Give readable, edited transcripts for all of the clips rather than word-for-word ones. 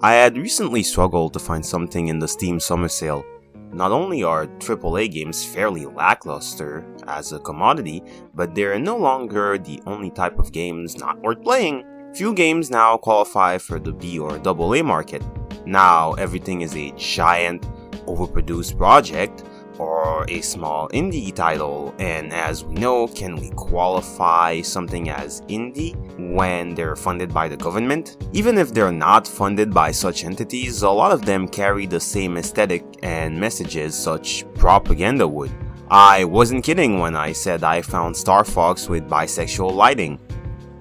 I had recently struggled to find something in the Steam summer sale. Not only are AAA games fairly lackluster as a commodity, but they're no longer the only type of games not worth playing. Few games now qualify for the B or AA market. Now everything is a giant, overproduced project or a small indie title, and as we know, can we qualify something as indie when they're funded by the government? Even if they're not funded by such entities, a lot of them carry the same aesthetic and messages such propaganda would. I wasn't kidding when I said I found Star Fox with bisexual lighting.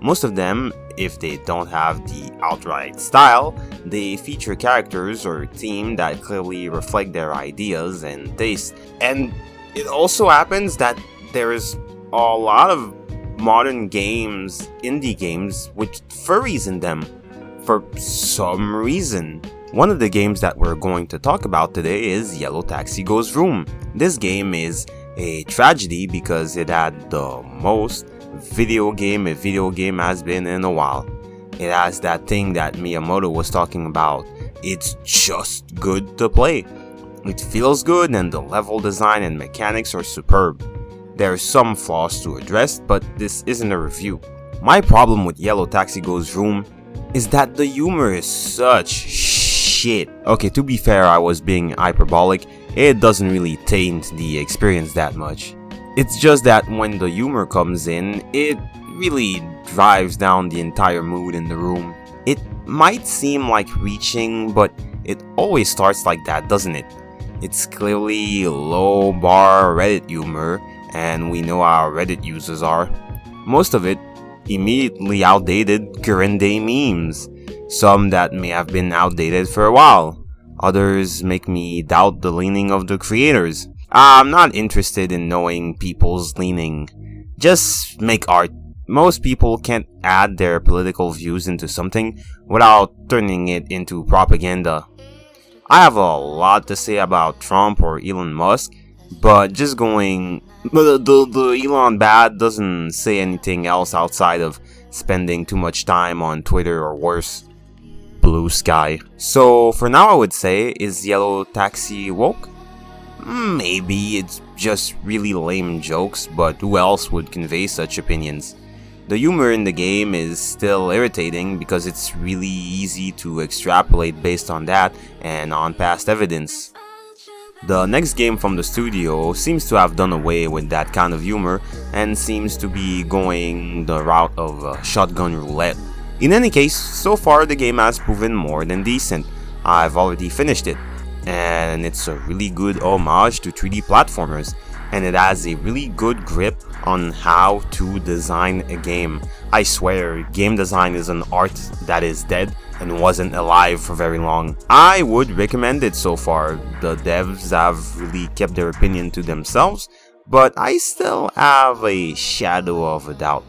Most of them, if they don't have the outright style, they feature characters or theme that clearly reflect their ideas and taste. And it also happens that there is a lot of modern games, indie games, with furries in them for some reason. One of the games that we're going to talk about today is Yellow Taxi Goes Vroom. This game is a tragedy because it had the most video game a video game has been in a while. It has that thing that Miyamoto was talking about. It's just good to play. It feels good and the level design and mechanics are superb. There are some flaws to address, but this isn't a review. My problem with Yellow Taxi Goes Vroom is that the humor is such shit. Okay, to be fair, I was being hyperbolic. It doesn't really taint the experience that much. It's just that when the humor comes in, it really drives down the entire mood in the room. It might seem like reaching, but it always starts like that, doesn't it? It's clearly low bar Reddit humor, and we know how Reddit users are. Most of it immediately outdated current day memes. Some that may have been outdated for a while. Others make me doubt the leaning of the creators. I'm not interested in knowing people's leaning. Just make art. Most people can't add their political views into something without turning it into propaganda. I have a lot to say about Trump or Elon Musk, but just going the Elon bad doesn't say anything else outside of spending too much time on Twitter or worse, blue sky. So for now I would say, is Yellow Taxi woke? Maybe it's just really lame jokes, but who else would convey such opinions? The humor in the game is still irritating because it's really easy to extrapolate based on that and on past evidence. The next game from the studio seems to have done away with that kind of humor and seems to be going the route of shotgun roulette. In any case, so far the game has proven more than decent. I've already finished it, and it's a really good homage to 3D platformers, and it has a really good grip on how to design a game. I swear, game design is an art that is dead and wasn't alive for very long. I would recommend it so far. The devs have really kept their opinion to themselves, but I still have a shadow of a doubt.